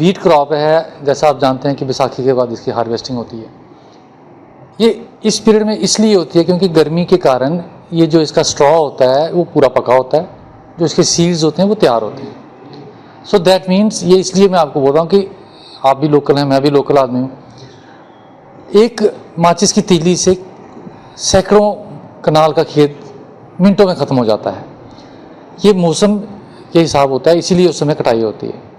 Wheat crop है, जैसा आप जानते हैं कि बैसाखी के बाद इसकी हार्वेस्टिंग होती है। ये इस पीरियड में इसलिए होती है क्योंकि गर्मी के कारण ये जो इसका स्ट्रॉ होता है वो पूरा पका होता है, जो इसके सीड्स होते हैं वो तैयार होते हैं। सो दैट मीन्स ये इसलिए मैं आपको बोल रहा हूँ कि आप भी लोकल हैं, मैं भी लोकल आदमी हूँ। एक माचिस की तीली से सैकड़ों कनाल का खेत मिनटों में ख़त्म हो जाता है। ये मौसम के हिसाब होता है, इसीलिए उस समय कटाई होती है।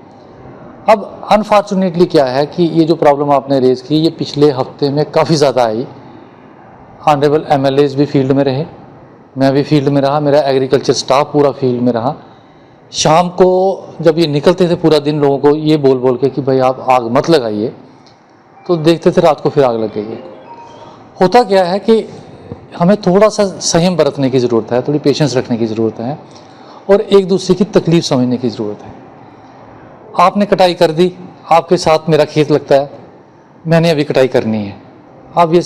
अब अनफॉर्चुनेटली क्या है कि ये जो प्रॉब्लम आपने रेज़ की, ये पिछले हफ्ते में काफ़ी ज़्यादा आई। ऑनरेबल MLAs भी फील्ड में रहे, मैं भी फील्ड में रहा, मेरा एग्रीकल्चर स्टाफ पूरा फील्ड में रहा। शाम को जब ये निकलते थे पूरा दिन लोगों को ये बोल बोल के कि भाई आप आग मत लगाइए, तो देखते थे रात को फिर आग लग गई है। होता क्या है कि हमें थोड़ा सा संयम बरतने की ज़रूरत है, थोड़ी पेशेंस रखने की ज़रूरत है और एक दूसरे की तकलीफ़ समझने की ज़रूरत है। आपने कटाई कर दी, आपके साथ मेरा खेत लगता है, मैंने अभी कटाई करनी है। आप ये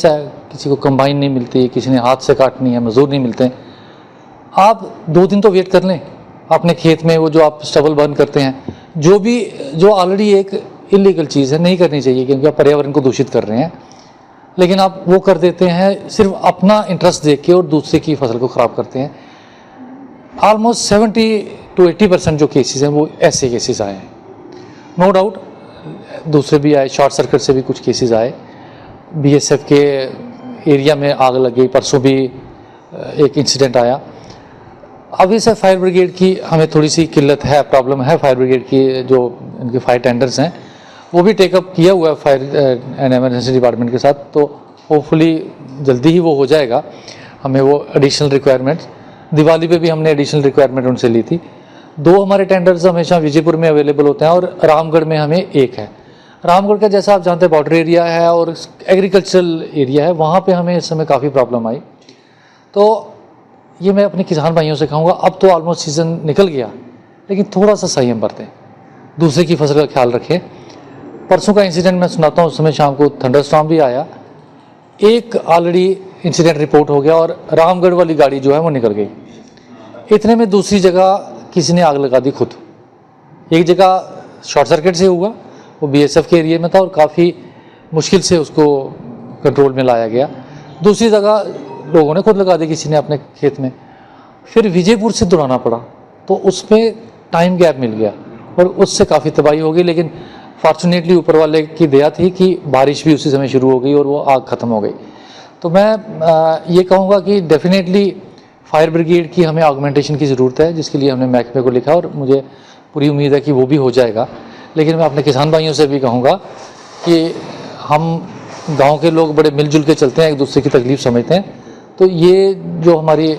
किसी को कंबाइन नहीं मिलती, किसी ने हाथ से काटनी है, मजदूर नहीं मिलते, आप 2 दिन तो वेट कर लें। अपने खेत में वो जो आप स्टबल बर्न करते हैं, जो ऑलरेडी एक इलीगल चीज़ है, नहीं करनी चाहिए क्योंकि आप पर्यावरण को दूषित कर रहे हैं, लेकिन आप वो कर देते हैं सिर्फ अपना इंटरेस्ट देख के और दूसरे की फसल को ख़राब करते हैं। ऑलमोस्ट 70 to 80% जो केसेस हैं वो ऐसे केसेस आए हैं। नो डाउट दूसरे भी आए, शॉर्ट सर्किट से भी कुछ केसेस आए। BSF के एरिया में आग लग गई, परसों भी एक इंसिडेंट आया। अब इसे फायर ब्रिगेड की हमें थोड़ी सी किल्लत है, प्रॉब्लम है। फायर ब्रिगेड की जो इनके फायर टेंडर्स हैं वो भी टेकअप किया हुआ है फायर एंड एमरजेंसी डिपार्टमेंट के साथ, तो होपफुली जल्दी ही वो हो जाएगा। हमें वो एडिशनल रिक्वायरमेंट्स, दिवाली पे भी हमने एडिशनल रिक्वायरमेंट उनसे ली थी। 2 हमारे टेंडर्स हमेशा विजयपुर में अवेलेबल होते हैं और रामगढ़ में हमें 1 है। रामगढ़ का जैसा आप जानते हैं बॉर्डर एरिया है और एग्रीकल्चरल एरिया है, वहाँ पे हमें इस समय काफ़ी प्रॉब्लम आई। तो ये मैं अपने किसान भाइयों से कहूँगा, अब तो ऑलमोस्ट सीज़न निकल गया, लेकिन थोड़ा सा संयम बरतें, दूसरे की फसल का ख्याल रखें। परसों का इंसिडेंट मैं सुनाता हूँ, उस समय शाम को थंडरस्टॉर्म भी आया, एक ऑलरेडी इंसिडेंट रिपोर्ट हो गया और रामगढ़ वाली गाड़ी जो है वो निकल गई। इतने में दूसरी जगह किसी ने आग लगा दी खुद। एक जगह शॉर्ट सर्किट से हुआ, वो BSF के एरिया में था और काफ़ी मुश्किल से उसको कंट्रोल में लाया गया। दूसरी जगह लोगों ने खुद लगा दी, किसी ने अपने खेत में। फिर विजयपुर से दौड़ाना पड़ा, तो उसमें टाइम गैप मिल गया और उससे काफ़ी तबाही हो गई। लेकिन फॉर्चुनेटली ऊपर वाले की दया थी कि बारिश भी उसी समय शुरू हो गई और वो आग ख़त्म हो गई। तो मैं ये कहूँगा कि डेफिनेटली फायर ब्रिगेड की हमें ऑगमेंटेशन की ज़रूरत है, जिसके लिए हमने महकमे को लिखा और मुझे पूरी उम्मीद है कि वो भी हो जाएगा। लेकिन मैं अपने किसान भाइयों से भी कहूँगा कि हम गांव के लोग बड़े मिलजुल के चलते हैं, एक दूसरे की तकलीफ़ समझते हैं। तो ये जो हमारी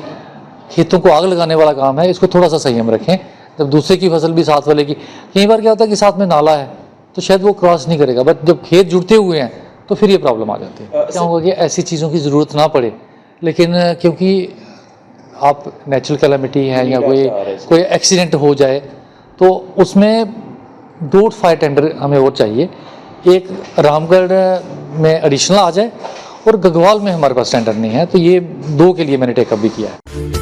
खेतों को आग लगाने वाला काम है, इसको थोड़ा सा संयम रखें। जब दूसरे की फसल भी साथ वाले की, कई बार क्या होता है कि साथ में नाला है तो शायद वो क्रॉस नहीं करेगा, बट जब खेत जुड़ते हुए हैं तो फिर ये प्रॉब्लम आ जाती है। चाहूँगा कि ऐसी चीज़ों की ज़रूरत ना पड़े, लेकिन क्योंकि आप नेचुरल कैलामिटी है या कोई एक्सीडेंट हो जाए तो उसमें 2 फायर टेंडर हमें और चाहिए। एक रामगढ़ में एडिशनल आ जाए और गगवाल में हमारे पास टेंडर नहीं है, तो ये 2 के लिए मैंने टेकअप भी किया है।